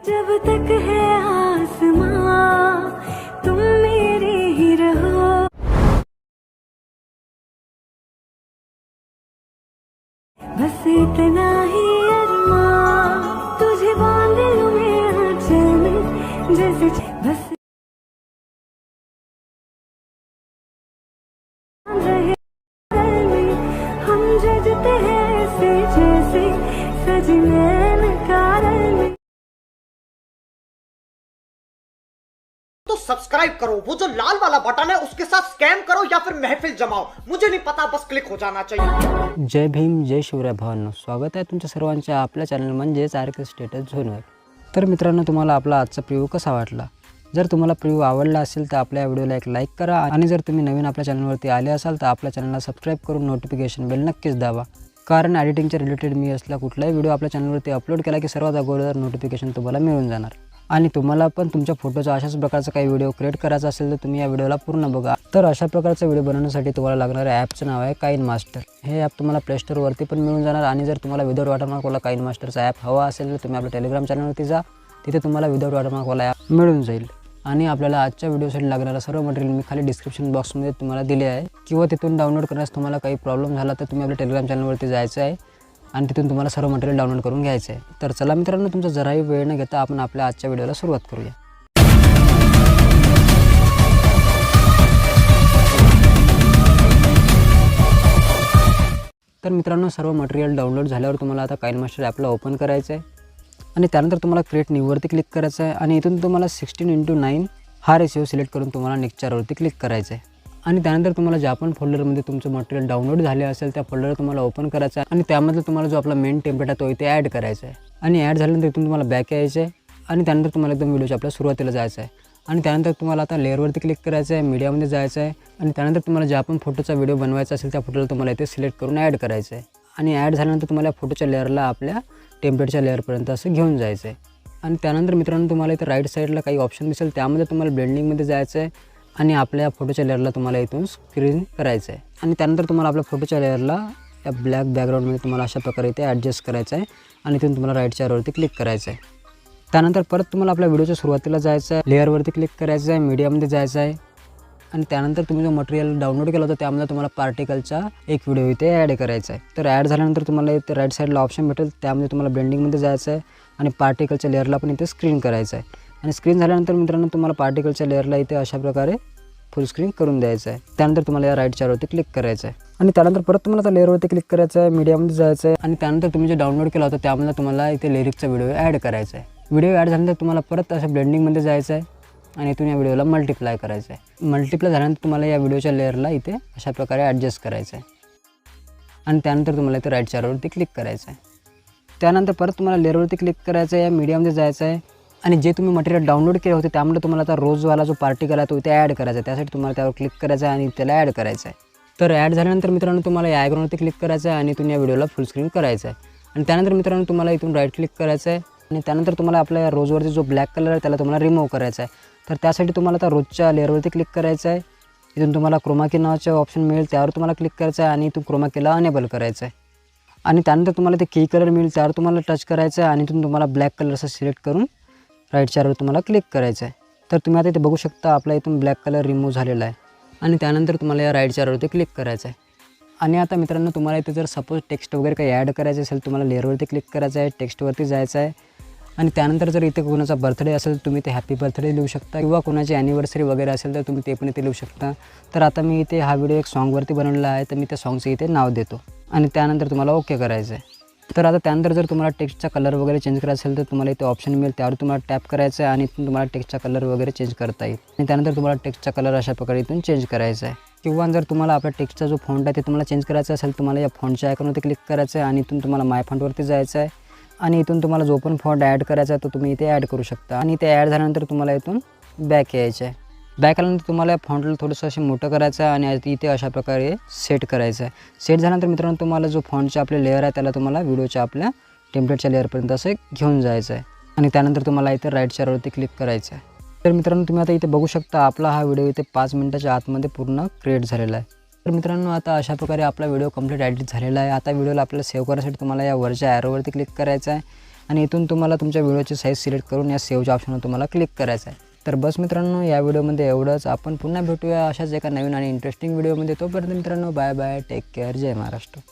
जब तक है आसमां तुम मेरे ही रहो। बस इतना ही अरमां तुझे बांध लूं मैं आंचल में जैसे बस रहे दिल में हम जजते हैं ऐसे जैसे सजने नकारल में। तो सब्सक्राइब करो, वो जो लाल वाला बटन है उसके साथ स्कैम करो या फिर महफिल जमाओ, मुझे नहीं पता, बस क्लिक हो जाना चाहिए। जय भीम, जय शिवराय भावांनो, स्वागत आहे तुमच्या सर्वांच्या आपल्या चॅनल म्हणजेच आरके स्टेटस झोनवर। तर मित्रांनो, तुम्हाला आपला आजचा प्रिव्ह्यू कसा वाटला? जर तुम्हाला प्रिव्ह्यू आवडला असेल तर आपल्या व्हिडिओला एक लाईक करा आणि जर तुम्ही नवीन आपल्या चॅनलवरती आले असाल तर आपल्या चॅनलला सबस्क्राइब करून नोटिफिकेशन बेल नक्कीच दाबा, कारण एडिटिंगच्या रिलेटेड मी असला कुठलाही व्हिडिओ आपल्या चॅनलवरती अपलोड केला की सर्वात अगोदर नोटिफिकेशन तुम्हाला मिळून जाणार। आणि तुम्हाला पण तुमच्या फोटोचा अशाच प्रकारचा काही व्हिडिओ क्रिएट करायचा असेल तर तुम्ही या व्हिडिओला पूर्ण बघा। तर अशा प्रकारचा व्हिडिओ बनवण्यासाठी तुम्हाला लागणाऱ्या ॲपचं नाव आहे काइनमास्टर। हे ॲप तुम्हाला प्ले स्टोअरवरती पण मिळून जाणार आणि जर तुम्हाला विदाउट वॉटरमार्कवाला काइनमास्टरचा ॲप हवा असेल तर तुम्ही आपल्या टेलिग्राम चॅनलवरती जा, तिथे तुम्हाला विदाउट वॉटरमार्कवाला ॲप मिळून जाईल। आणि आपल्याला आजच्या व्हिडिओसाठी लागणारा सर्व मटेरियल मी खाली डिस्क्रिप्शन बॉक्समध्ये तुम्हाला दिले आहे, किंवा तिथून डाउनलोड करण्यास तुम्हाला काही प्रॉब्लेम झाला तर तुम्ही आपल्या टेलिग्राम चॅनलवरती जायचं आहे आणि तिथून तुम्हाला सर्व मटेरियल डाउनलोड करून घ्यायचं आहे। तर चला मित्रांनो, तुमचा जराही वेळ न घेता आपण आपल्या आजच्या व्हिडिओला सुरुवात करूया। तर मित्रांनो, सर्व मटेरियल डाउनलोड झाल्यावर तुम्हाला आता काइनमास्टर ॲपला ओपन करायचं आहे आणि त्यानंतर तुम्हाला क्रिएट न्यूवरती क्लिक करायचं आहे आणि इथून तुम्हाला 16:9 हा रेशिओ सिलेक्ट करून तुम्हाला नेक्स्ट चारवरती क्लिक करायचं आहे आणि त्यानंतर तुम्हाला ज्या पण फोल्डरमध्ये तुमचं मटेरियल डाउनलोड झाले असेल त्या फोल्डर तुम्हाला ओपन करायचं आहे आणि त्यामधलं तुम्हाला जो आपला मेन टेम्पलेट आहे तो इथे ॲड करायचा आहे आणि ॲड झाल्यानंतर इथून तुम्हाला बॅक यायचं आहे आणि त्यानंतर तुम्हाला एकदम व्हिडिओच्या आपल्या सुरुवातीला जायचं आहे आणि त्यानंतर तुम्हाला आता लेअरवरती क्लिक करायचं आहे, मीडियामध्ये जायचं आहे आणि त्यानंतर तुम्हाला ज्या पण फोटोचा व्हिडिओ बनवायचा असेल त्या फोटोला तुम्हाला इथे सिलेक्ट करून ॲड करायचं आहे आणि ॲड झाल्यानंतर तुम्हाला फोटोच्या लेअरला आपल्या टेम्पलेटच्या लेअरपर्यंत असं घेऊन जायचं आहे आणि त्यानंतर मित्रांनो तुम्हाला इथे राईट साईडला काही ऑप्शन दिसेल, त्यामध्ये तुम्हाला ब्लेंडिंगमध्ये जायचं आहे आणि आपल्या फोटोच्या लेअरला तुम्हाला इथून स्क्रीन करायचं आहे आणि त्यानंतर तुम्हाला आपल्या फोटोच्या लेअरला या ब्लॅक बॅकग्राऊंडमध्ये तुम्हाला अशा प्रकारे इथे ॲडजस्ट करायचं आहे आणि इथून तुम्हाला राईटच्या वरती क्लिक करायचं आहे। त्यानंतर परत तुम्हाला आपल्या व्हिडिओच्या सुरुवातीला जायचं आहे, लेअरवरती क्लिक करायचं आहे, मीडियामध्ये जायचं आहे आणि त्यानंतर तुम्ही जो मटेरियल डाउनलोड केला होता त्यामध्ये तुम्हाला पार्टिकलचा एक व्हिडिओ इथे ॲड करायचा आहे। तर ॲड झाल्यानंतर तुम्हाला इथे राईट साईडला ऑप्शन भेटेल, त्यामध्ये तुम्हाला ब्लेंडिंगमध्ये जायचं आहे आणि पार्टिकलच्या लेअरला पण इथे स्क्रीन करायचं आहे आणि स्क्रीन झाल्यानंतर मित्रांनो तुम्हाला पार्टिकलच्या लेअरला इथे अशा प्रकारे फुल स्क्रीन करून द्यायचं आहे। त्यानंतर तुम्हाला या राईटच्या वरती क्लिक करायचं आहे आणि त्यानंतर परत तुम्हाला त्या लेअरवरती क्लिक करायचं आहे, मीडियामध्ये जायचं आहे आणि त्यानंतर तुम्ही जे डाउनलोड केला होता त्यामध्ये तुम्हाला इथे लिरिक्सचा व्हिडिओ ॲड करायचा आहे। व्हिडिओ ॲड झाल्यानंतर तुम्हाला परत असं ब्लेंडिंगमध्ये जायचं आहे आणि इथून या व्हिडिओला मल्टिप्लाय करायचं आहे। मल्टिप्लाय झाल्यानंतर तुम्हाला या व्हिडिओच्या लेअरला इथे अशा प्रकारे ॲडजस्ट करायचं आहे आणि त्यानंतर तुम्हाला इथे राईट चारवरती क्लिक करायचं आहे। त्यानंतर परत तुम्हाला लेअरवरती क्लिक करायचं आहे, या मीडियामध्ये जायचं आहे आणि जे तुम्ही मटेरियल डाउनलोड केले होते त्यामुळे तुम्हाला आता रोजवाला जो पार्टिकल आहे तो इथे ॲड करायचा आहे। त्यासाठी तुम्हाला त्यावर क्लिक करायचं आहे आणि त्याला ॲड करायचं आहे। तर ॲड झाल्यानंतर मित्रांनो तुम्हाला या आयकॉनवरती क्लिक करायचं आहे आणि इथून या व्हिडिओला फुल स्क्रीन करायचं आहे आणि त्यानंतर मित्रांनो तुम्हाला इथून राईट क्लिक करायचं आहे आणि त्यानंतर तुम्हाला आपल्या या रोजवरती जो ब्लॅक कलर आहे त्याला तुम्हाला रिमूव्ह करायचा आहे। तर त्यासाठी तुम्हाला आता रोजच्या लेअरवरती क्लिक करायचं आहे, इथून तुम्हाला क्रोमाकी नावाचे ऑप्शन मिळेल त्यावर तुम्हाला क्लिक करायचं आहे आणि इथून क्रोमाकीला अनेबल करायचं आहे आणि त्यानंतर तुम्हाला ते की कलर मिळेल त्यावर तुम्हाला टच करायचं आहे आणि इथून तुम्हाला ब्लॅक कलर असं सिलेक्ट करून राईट चारवर तुम्हाला क्लिक करायचं आहे। तर तुम्ही आता इथे बघू शकता आपला इथून ब्लॅक कलर रिमूव्ह झालेला आहे आणि त्यानंतर तुम्हाला या राईट चारवरती क्लिक करायचं आहे आणि आता मित्रांनो तुम्हाला इथे जर सपोज टेक्स्ट वगैरे काही ॲड करायचं असेल तुम्हाला लेअरवरती क्लिक करायचं आहे, टेक्स्टवरती जायचं आहे आणि त्यानंतर जर इथे कोणाचा बर्थडे असेल तर तुम्ही ते हॅपी बर्थडे लिहू शकता किंवा कोणाची ॲनिव्हर्सरी वगैरे असेल तर तुम्ही ते पण इथे लिहू शकता। तर आता मी इथे हा व्हिडिओ एक सॉन्गवरती बनवलेला आहे तर मी त्या सॉन्गचं इथे नाव देतो आणि त्यानंतर तुम्हाला ओके करायचं आहे। तर आता त्यानंतर जर तुम्हाला टेक्स्टचा कलर वगैरे चेंज करायचा असेल तर तुम्हाला इथे ऑप्शन मिळेल, त्यावर तुम्हाला टॅप करायचं आहे आणि इथून तुम्हाला टेक्स्टचा कलर वगैरे चेंज करता येईल आणि त्यानंतर तुम्हाला टेक्स्टचा कलर अशा प्रकारे इथून चेंज करायचा आहे। किंवा जर तुम्हाला आपल्या टेक्स्टचा जो फॉन्ट आहे ते तुम्हाला चेंज करायचा असेल तुम्हाला या फॉन्टच्या आयकॉनवरती क्लिक करायचं आहे आणि इथून तुम्हाला माय फॉन्टवरती जायचं आहे आणि इथून तुम्हाला जो पण फॉन्ट ॲड करायचा आहे तो तुम्ही इथे ॲड करू शकता आणि ते ॲड झाल्यानंतर तुम्हाला इथून बॅक यायचं आहे। बॅक आल्यानंतर तुम्हाला फॉन्टला थोडंसं असं मोठं करायचं आहे आणि इथे अशा प्रकारे सेट करायचं आहे। सेट झाल्यानंतर मित्रांनो तुम्हाला जो फॉन्टचे आपले लेअर आहे त्याला तुम्हाला व्हिडिओच्या आपल्या टेम्पलेटच्या लेअरपर्यंत असं घेऊन जायचं आहे आणि त्यानंतर तुम्हाला इथे राईट चारवरती क्लिक करायचं आहे। तर मित्रांनो तुम्ही आता इथे बघू शकता आपला हा व्हिडिओ इथे 5 मिनिटाच्या आतमध्ये पूर्ण क्रिएट झालेला आहे। तर मित्रांनो आता अशा प्रकारे आपला व्हिडिओ कंप्लीट एडिट झालेला आहे। आता व्हिडिओला आपल्याला सेव्ह करण्यासाठी तुम्हाला या वरच्या ॲरोवरती क्लिक करायचं आहे आणि इथून तुम्हाला तुमच्या व्हिडिओची साईज सिलेक्ट करून या सेव्हच्या ऑप्शनवर तुम्हाला क्लिक करायचं आहे. तर बस मित्रांनो, या व्हिडिओमध्ये एवढंच. आपण पुन्हा भेटूया अशाच एका नवीन आणि इंटरेस्टिंग व्हिडिओमध्ये. तोपर्यंत मित्रांनो, बाय बाय, टेक केअर, जय महाराष्ट्र.